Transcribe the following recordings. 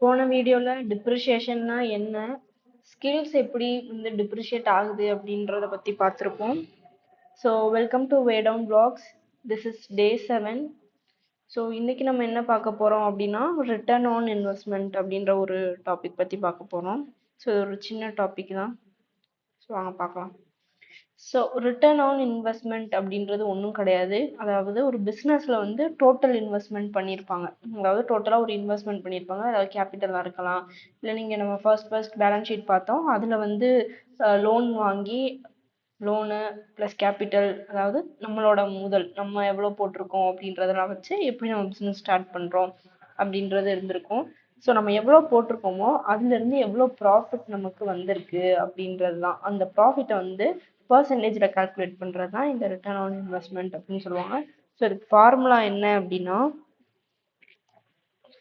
போன வீடியோல டிப்ரிசியேஷன்னா என்ன, ஸ்கில்ஸ் எப்படி வந்து டிப்ரிஷியேட் ஆகுது அப்படின்றத பத்தி பார்த்துருப்போம். So welcome to way down vlogs. This is day 7. So இன்னைக்கு நம்ம என்ன பார்க்க போறோம் அப்படின்னா, ரிட்டர்ன் ஆன் இன்வெஸ்ட்மெண்ட் அப்படின்ற ஒரு டாபிக் பத்தி பார்க்க போறோம். ஸோ ஒரு சின்ன டாபிக் தான். ஸோ வாங்க பார்க்கலாம். ஸோ ரிட்டர்ன் ஆன் இன்வெஸ்ட்மெண்ட் அப்படின்றது ஒன்றும் கிடையாது. அதாவது ஒரு பிஸ்னஸில் வந்து டோட்டல் இன்வெஸ்ட்மெண்ட் பண்ணியிருப்பாங்க. அதாவது டோட்டலாக ஒரு இன்வெஸ்ட்மெண்ட் பண்ணியிருப்பாங்க. அதாவது கேபிட்டலாக இருக்கலாம், இல்லை நீங்கள் நம்ம ஃபர்ஸ்ட் பேலன்ஸ் ஷீட் பார்த்தோம், அதில் வந்து லோன் வாங்கி லோனு ப்ளஸ் கேபிட்டல், அதாவது நம்மளோட முதல் நம்ம எவ்வளோ போட்டிருக்கோம் அப்படின்றதெல்லாம் வச்சு எப்படி நம்ம பிஸ்னஸ் ஸ்டார்ட் பண்ணுறோம் அப்படின்றது இருந்திருக்கும். ஸோ நம்ம எவ்வளோ போட்டிருக்கோமோ அதுலேருந்து எவ்வளோ ப்ராஃபிட் நமக்கு வந்திருக்கு அப்படின்றது தான். அந்த ப்ராஃபிட்டை வந்து பர்சன்டேஜில் கால்குலேட் பண்ணுறது தான் இந்த ரிட்டர்ன் ஆன் இன்வெஸ்ட்மெண்ட் அப்படின்னு சொல்லுவாங்க. ஸோ இதுக்கு ஃபார்முலா என்ன அப்படின்னா,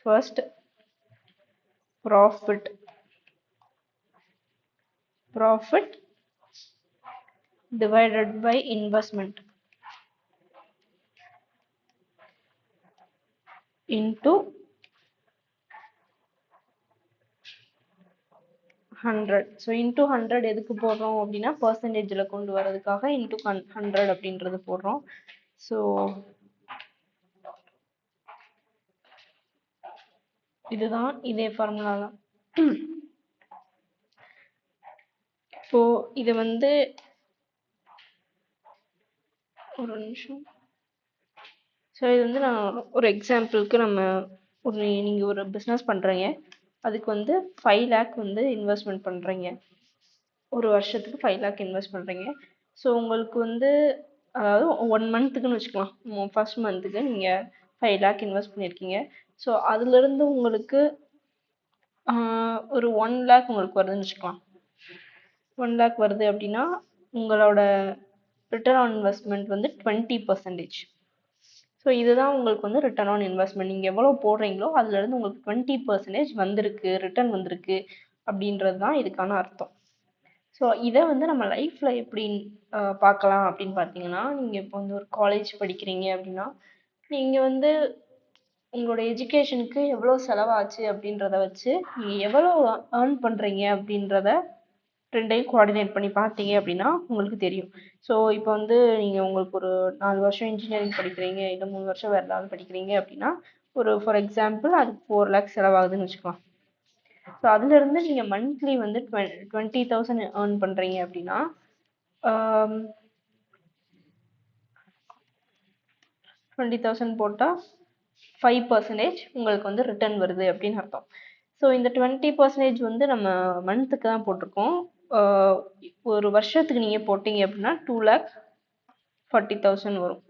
first profit divided by investment into 100. So into 100 எதுக்கு போடுறோம் அப்படின்னா, பர்சன்டேஜில் கொண்டு வரதுக்காக இன்டூ 100 அப்படின்றது போடுறோம். ஸோ இதுதான், இதே ஃபார்முலா தான். ஸோ இது வந்து ஒரு நிமிஷம். ஸோ இது வந்து நான் ஒரு எக்ஸாம்பிளுக்கு நீங்கள் ஒரு பிஸ்னஸ் பண்ணுறீங்க, அதுக்கு வந்து 5 lakh வந்து இன்வெஸ்ட்மெண்ட் பண்ணுறீங்க. ஒரு வருஷத்துக்கு 5 lakh இன்வெஸ்ட் பண்ணுறீங்க. ஸோ உங்களுக்கு வந்து அதாவது 1 மந்த்துக்குன்னு வச்சுக்கலாம். ஃபர்ஸ்ட் மந்த்துக்கு நீங்கள் 5 lakh இன்வெஸ்ட் பண்ணியிருக்கீங்க. ஸோ அதுலேருந்து உங்களுக்கு ஒரு 1 lakh உங்களுக்கு வருதுன்னு வச்சுக்கலாம். 1 lakh வருது அப்படின்னா உங்களோட ரிட்டர்ன் ஆன் இன்வெஸ்ட்மெண்ட் வந்து 20%. ஸோ இதுதான் உங்களுக்கு வந்து ரிட்டர்ன் ஆன் இன்வெஸ்ட்மெண்ட். நீங்கள் எவ்வளோ போடுறீங்களோ அதுலேருந்து உங்களுக்கு 20% வந்திருக்கு, ரிட்டர்ன் வந்திருக்கு அப்படின்றது தான் இதுக்கான அர்த்தம். ஸோ இதை வந்து நம்ம லைஃப்பில் எப்படி பார்க்கலாம் அப்படின்னு பார்த்தீங்கன்னா, நீங்கள் இப்போ வந்து ஒரு காலேஜ் படிக்கிறீங்க அப்படின்னா, நீங்கள் வந்து உங்களோட எஜுகேஷனுக்கு எவ்வளோ செலவாச்சு அப்படின்றத வச்சு நீங்கள் எவ்வளோ ஏர்ன் பண்ணுறீங்க அப்படின்றத ரெண்டையும் கோஆர்டினேட் பண்ணி பார்த்தீங்க அப்படின்னா உங்களுக்கு தெரியும். ஸோ இப்போ வந்து நீங்கள் உங்களுக்கு ஒரு 4 வருஷம் இன்ஜினியரிங் படிக்கிறீங்க, இல்லை 3 வருஷம் வேறு ஏதாவது படிக்கிறீங்க அப்படின்னா, ஒரு ஃபார் எக்ஸாம்பிள் அதுக்கு 4 lakh செலவாகுதுன்னு வச்சுக்கலாம். ஸோ அதுலேருந்து நீங்கள் மந்த்லி வந்து 20,000 ஏர்ன் பண்ணுறீங்க அப்படின்னா 20,000 போட்டால் 5% உங்களுக்கு வந்து ரிட்டர்ன் வருது அப்படின்னு அர்த்தம். ஸோ இந்த 20% வந்து நம்ம மந்த்துக்கு தான் போட்டிருக்கோம். ஒரு வருஷத்துக்கு நீங்கள் போட்டிங்க அப்படின்னா 2,40,000 வரும்.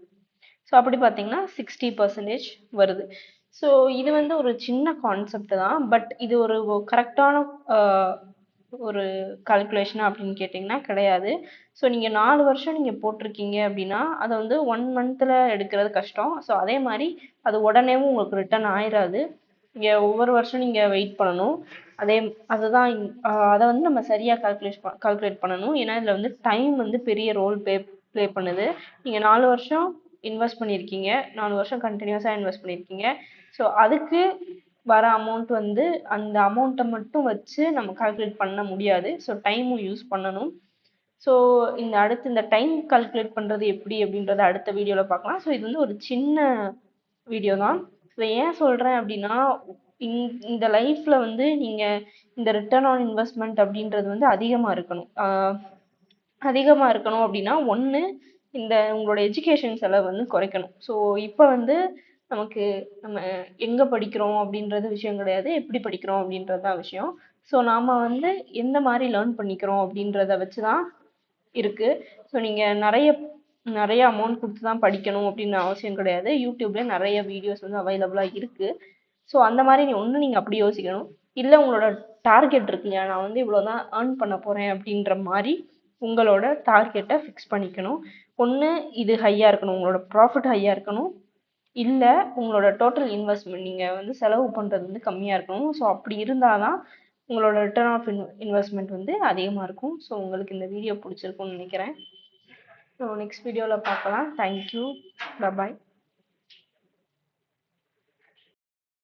ஸோ அப்படி பார்த்தீங்கன்னா 60% வருது. ஸோ இது வந்து ஒரு சின்ன கான்செப்ட் தான், பட் இது ஒரு கரெக்டான ஒரு கால்குலேஷனா அப்படின்னு கேட்டிங்கன்னா கிடையாது. ஸோ நீங்கள் 4 வருஷம் நீங்கள் போட்டிருக்கீங்க அப்படின்னா அதை வந்து 1 மந்த்தில் எடுக்கிறது கஷ்டம். ஸோ அதே மாதிரி அது உடனேவும் உங்களுக்கு ரிட்டர்ன் ஆயிடாது. நீங்கள் ஒவ்வொரு வருஷம் நீங்கள் வெயிட் பண்ணணும். அதுதான் அதை வந்து நம்ம சரியாக கால்குலேட் பண்ணணும். ஏன்னா இதில் வந்து டைம் வந்து பெரிய ரோல் ப்ளே பண்ணுது. நீங்கள் 4 வருஷம் இன்வெஸ்ட் பண்ணியிருக்கீங்க, 4 வருஷம் கண்டினியூஸாக இன்வெஸ்ட் பண்ணியிருக்கீங்க. ஸோ அதுக்கு வர அமௌண்ட் வந்து அந்த அமௌண்ட்டை மட்டும் வச்சு நம்ம கால்குலேட் பண்ண முடியாது. ஸோ டைமும் யூஸ் பண்ணணும். ஸோ இந்த டைம் கால்குலேட் பண்ணுறது எப்படி அப்படின்றத அடுத்த வீடியோவில் பார்க்கலாம். ஸோ இது வந்து ஒரு சின்ன வீடியோ தான். ஸோ ஏன் சொல்கிறேன் அப்படின்னா, இந்த லைஃப்பில் வந்து நீங்கள் இந்த ரிட்டர்ன் ஆன் இன்வெஸ்ட்மெண்ட் அப்படின்றது வந்து அதிகமாக இருக்கணும். அப்படின்னா ஒன்று, உங்களோட எஜுகேஷன் செலவு வந்து குறைக்கணும். ஸோ இப்போ வந்து நம்ம எங்கே படிக்கிறோம் அப்படின்றது விஷயம் கிடையாது, எப்படி படிக்கிறோம் அப்படின்றது தான் விஷயம். ஸோ நாம் வந்து எந்த மாதிரி லேர்ன் பண்ணிக்கிறோம் அப்படின்றத வச்சு தான் இருக்குது. ஸோ நீங்கள் நிறைய அமௌண்ட் கொடுத்து தான் படிக்கணும் அப்படின்னு அவசியம் கிடையாது. யூடியூப்ல நிறைய வீடியோஸ் வந்து அவைலபிளாக இருக்குது. ஸோ அந்த மாதிரி நீங்கள் அப்படி யோசிக்கணும். இல்லை உங்களோட டார்கெட் இருக்கு இல்லையா, நான் வந்து இவ்வளோ தான் ஏர்ன் பண்ண போகிறேன் அப்படின்ற மாதிரி உங்களோட டார்கெட்டை ஃபிக்ஸ் பண்ணிக்கணும். ஒன்று இது ஹையாக இருக்கணும், உங்களோட ப்ராஃபிட் ஹையாக இருக்கணும். இல்லை உங்களோட டோட்டல் இன்வெஸ்ட்மெண்ட் நீங்கள் வந்து செலவு பண்ணுறது வந்து கம்மியாக இருக்கணும். ஸோ அப்படி இருந்தால் தான் உங்களோட ரிட்டர்ன் ஆஃப் இன்வெஸ்ட்மெண்ட் வந்து அதிகமாக இருக்கும். ஸோ உங்களுக்கு இந்த வீடியோ பிடிச்சிருக்கும்னு நினைக்கிறேன். ஸோ நெக்ஸ்ட் வீடியோவில் பார்க்கலாம். தேங்க்யூ, பாய்.